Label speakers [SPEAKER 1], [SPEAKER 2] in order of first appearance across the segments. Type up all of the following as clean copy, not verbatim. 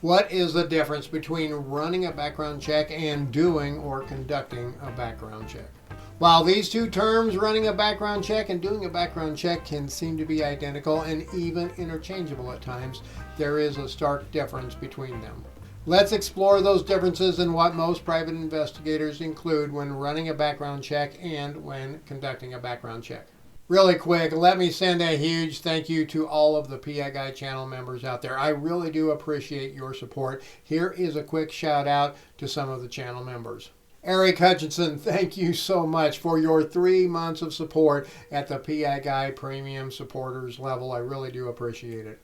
[SPEAKER 1] What is the difference between running a background check and doing or conducting a background check? While these two terms, running a background check and doing a background check, can seem to be identical and even interchangeable at times, there is a stark difference between them. Let's explore those differences and what most private investigators include when running a background check and when conducting a background check. Really quick, let me send a huge thank you to all of the PI Guy channel members out there. I really do appreciate your support. Here is a quick shout out to some of the channel members. Eric Hutchinson, thank you so much for your 3 months of support at the PI Guy Premium Supporters level. I really do appreciate it.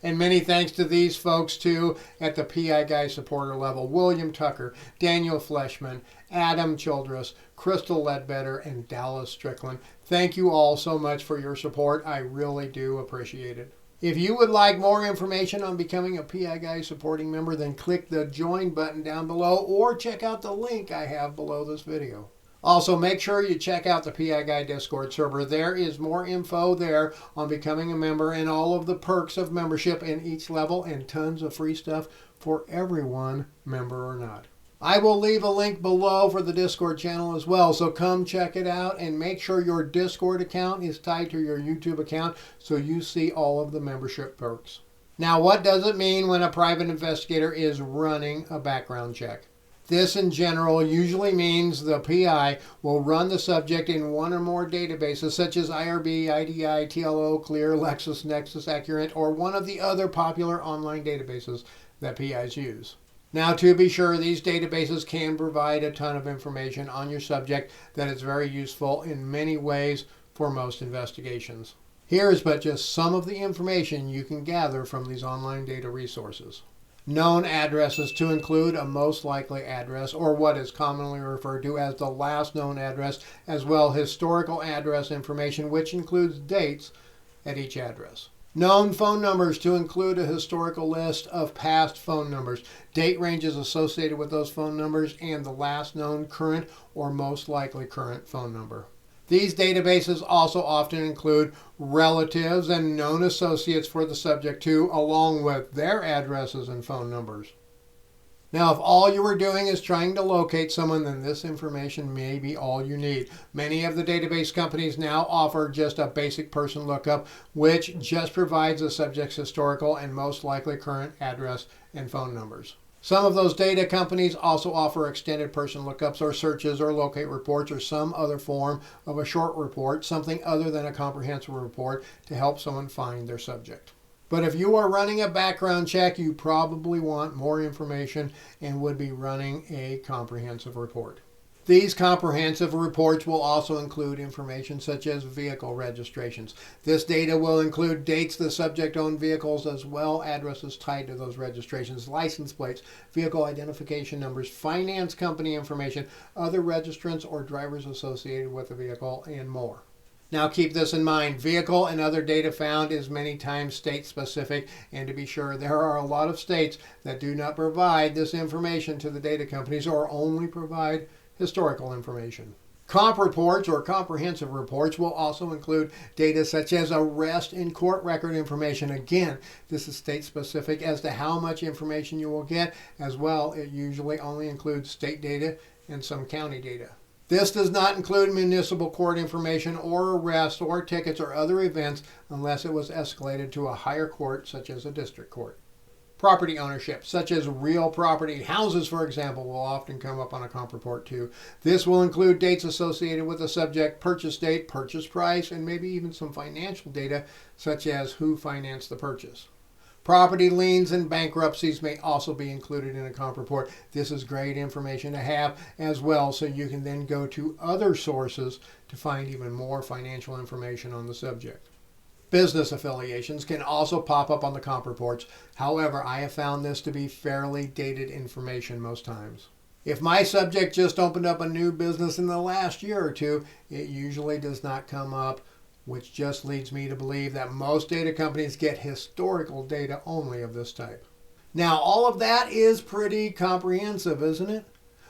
[SPEAKER 1] And many thanks to these folks too at the PI Guy supporter level: William Tucker, Daniel Fleshman, Adam Childress, Crystal Ledbetter, and Dallas Strickland. Thank you all so much for your support. I really do appreciate it. If you would like more information on becoming a PI Guy supporting member, then click the join button down below or check out the link I have below this video. Also, make sure you check out the PI Guy Discord server. There is more info there on becoming a member and all of the perks of membership in each level, and tons of free stuff for everyone, member or not. I will leave a link below for the Discord channel as well, so come check it out and make sure your Discord account is tied to your YouTube account so you see all of the membership perks. Now, what does it mean when a private investigator is running a background check? This in general usually means the PI will run the subject in one or more databases such as IRB, IDI, TLO, Clear, LexisNexis, Accurate, or one of the other popular online databases that PIs use. Now, to be sure, these databases can provide a ton of information on your subject that is very useful in many ways for most investigations. Here is but just some of the information you can gather from these online data resources. Known addresses to include a most likely address, or what is commonly referred to as the last known address, as well as historical address information, which includes dates at each address. Known phone numbers to include a historical list of past phone numbers, date ranges associated with those phone numbers, and the last known current or most likely current phone number. These databases also often include relatives and known associates for the subject too, along with their addresses and phone numbers. Now, if all you are doing is trying to locate someone, then this information may be all you need. Many of the database companies now offer just a basic person lookup, which just provides the subject's historical and most likely current address and phone numbers. Some of those data companies also offer extended person lookups or searches or locate reports or some other form of a short report, something other than a comprehensive report, to help someone find their subject. But if you are running a background check, you probably want more information and would be running a comprehensive report. These comprehensive reports will also include information such as vehicle registrations. This data will include dates the subject owned vehicles, as well addresses tied to those registrations, license plates, vehicle identification numbers, finance company information, other registrants or drivers associated with the vehicle, and more. Now keep this in mind, vehicle and other data found is many times state specific, and to be sure, there are a lot of states that do not provide this information to the data companies or only provide historical information. Comp reports or comprehensive reports will also include data such as arrest and court record information. Again, this is state specific as to how much information you will get. As well, it usually only includes state data and some county data. This does not include municipal court information or arrests or tickets or other events unless it was escalated to a higher court such as a district court. Property ownership, such as real property, houses for example, will often come up on a comp report too. This will include dates associated with the subject, purchase date, purchase price, and maybe even some financial data such as who financed the purchase. Property liens and bankruptcies may also be included in a comp report. This is great information to have as well, so you can then go to other sources to find even more financial information on the subject. Business affiliations can also pop up on the comp reports. However, I have found this to be fairly dated information most times. If my subject just opened up a new business in the last year or two, it usually does not come up, which just leads me to believe that most data companies get historical data only of this type. Now, all of that is pretty comprehensive, isn't it?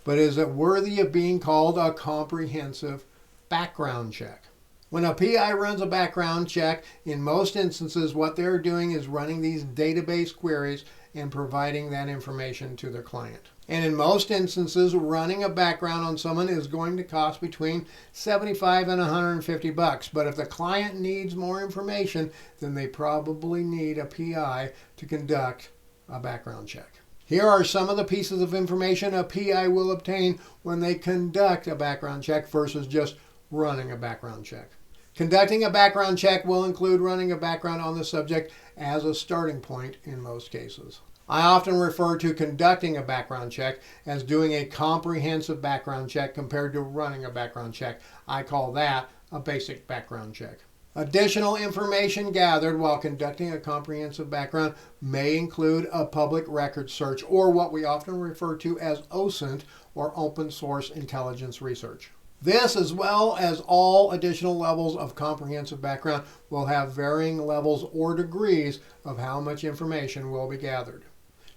[SPEAKER 1] But is it worthy of being called a comprehensive background check? When a PI runs a background check, in most instances what they're doing is running these database queries and providing that information to their client. And in most instances, running a background on someone is going to cost between $75 and $150. But if the client needs more information, then they probably need a PI to conduct a background check. Here are some of the pieces of information a PI will obtain when they conduct a background check versus just running a background check. Conducting a background check will include running a background on the subject as a starting point in most cases. I often refer to conducting a background check as doing a comprehensive background check compared to running a background check. I call that a basic background check. Additional information gathered while conducting a comprehensive background may include a public record search, or what we often refer to as OSINT, or open source intelligence research. This, as well as all additional levels of comprehensive background, will have varying levels or degrees of how much information will be gathered.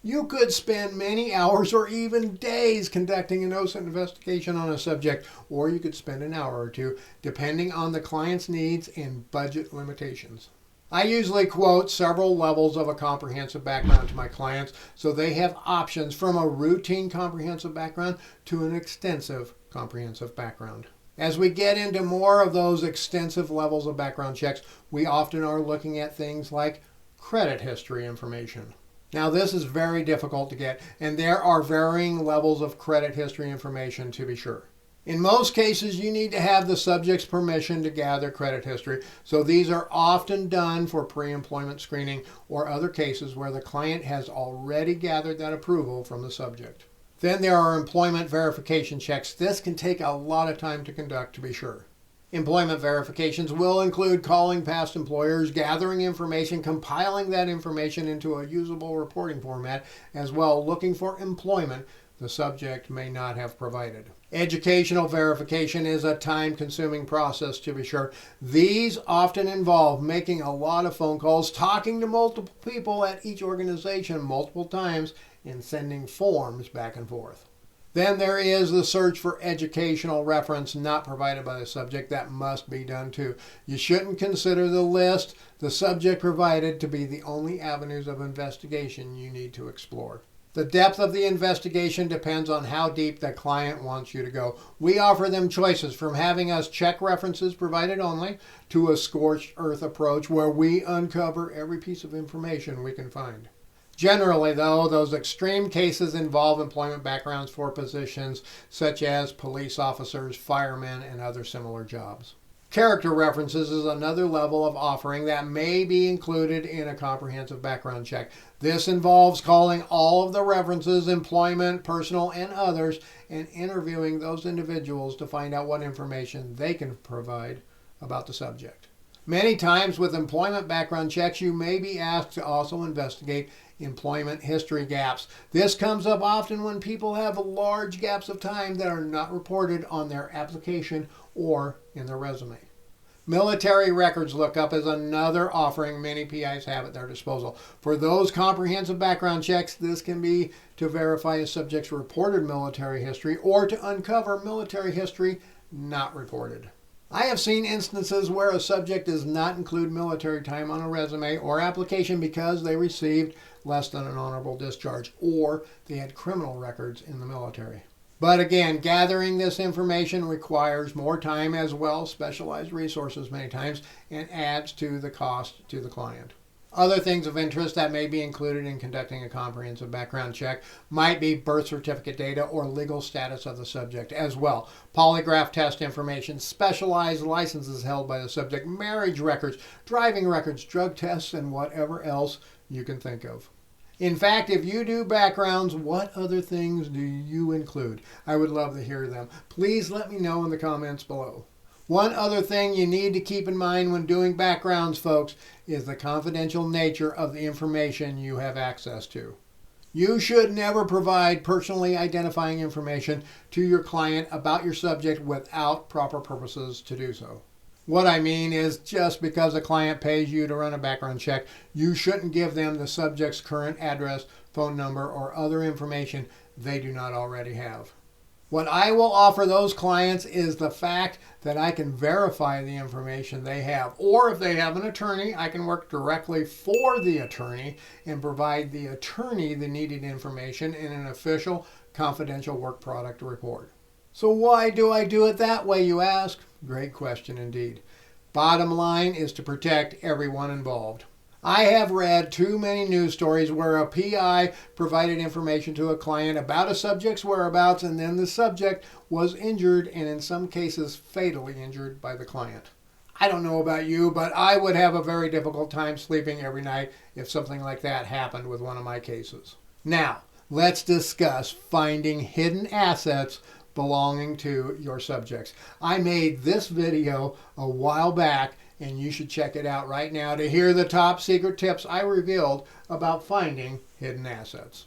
[SPEAKER 1] You could spend many hours or even days conducting an OSINT investigation on a subject, or you could spend an hour or two, depending on the client's needs and budget limitations. I usually quote several levels of a comprehensive background to my clients, so they have options from a routine comprehensive background to an extensive comprehensive background. As we get into more of those extensive levels of background checks, we often are looking at things like credit history information. Now, this is very difficult to get, and there are varying levels of credit history information to be sure. In most cases, you need to have the subject's permission to gather credit history, so these are often done for pre-employment screening or other cases where the client has already gathered that approval from the subject. Then there are employment verification checks. This can take a lot of time to conduct, to be sure. Employment verifications will include calling past employers, gathering information, compiling that information into a usable reporting format, as well looking for employment the subject may not have provided. Educational verification is a time-consuming process, to be sure. These often involve making a lot of phone calls, talking to multiple people at each organization multiple times, and sending forms back and forth. Then there is the search for educational reference not provided by the subject. That must be done too. You shouldn't consider the list the subject provided to be the only avenues of investigation you need to explore. The depth of the investigation depends on how deep the client wants you to go. We offer them choices from having us check references provided only to a scorched earth approach where we uncover every piece of information we can find. Generally, though, those extreme cases involve employment backgrounds for positions such as police officers, firemen, and other similar jobs. Character references is another level of offering that may be included in a comprehensive background check. This involves calling all of the references, employment, personal, and others, and interviewing those individuals to find out what information they can provide about the subject. Many times with employment background checks, you may be asked to also investigate employment history gaps. This comes up often when people have large gaps of time that are not reported on their application or in their resume. Military records lookup is another offering many PIs have at their disposal. For those comprehensive background checks, this can be to verify a subject's reported military history or to uncover military history not reported. I have seen instances where a subject does not include military time on a resume or application because they received less than an honorable discharge or they had criminal records in the military. But again, gathering this information requires more time as well as specialized resources many times and adds to the cost to the client. Other things of interest that may be included in conducting a comprehensive background check might be birth certificate data or legal status of the subject as well. Polygraph test information, specialized licenses held by the subject, marriage records, driving records, drug tests, and whatever else you can think of. In fact, if you do backgrounds, what other things do you include? I would love to hear them. Please let me know in the comments below. One other thing you need to keep in mind when doing backgrounds, folks, is the confidential nature of the information you have access to. You should never provide personally identifying information to your client about your subject without proper purposes to do so. What I mean is just because a client pays you to run a background check, you shouldn't give them the subject's current address, phone number, or other information they do not already have. What I will offer those clients is the fact that I can verify the information they have. Or if they have an attorney, I can work directly for the attorney and provide the attorney the needed information in an official confidential work product report. So why do I do it that way, you ask? Great question indeed. Bottom line is to protect everyone involved. I have read too many news stories where a PI provided information to a client about a subject's whereabouts and then the subject was injured and in some cases fatally injured by the client. I don't know about you, but I would have a very difficult time sleeping every night if something like that happened with one of my cases. Now, let's discuss finding hidden assets belonging to your subjects. I made this video a while back and you should check it out right now to hear the top secret tips I revealed about finding hidden assets.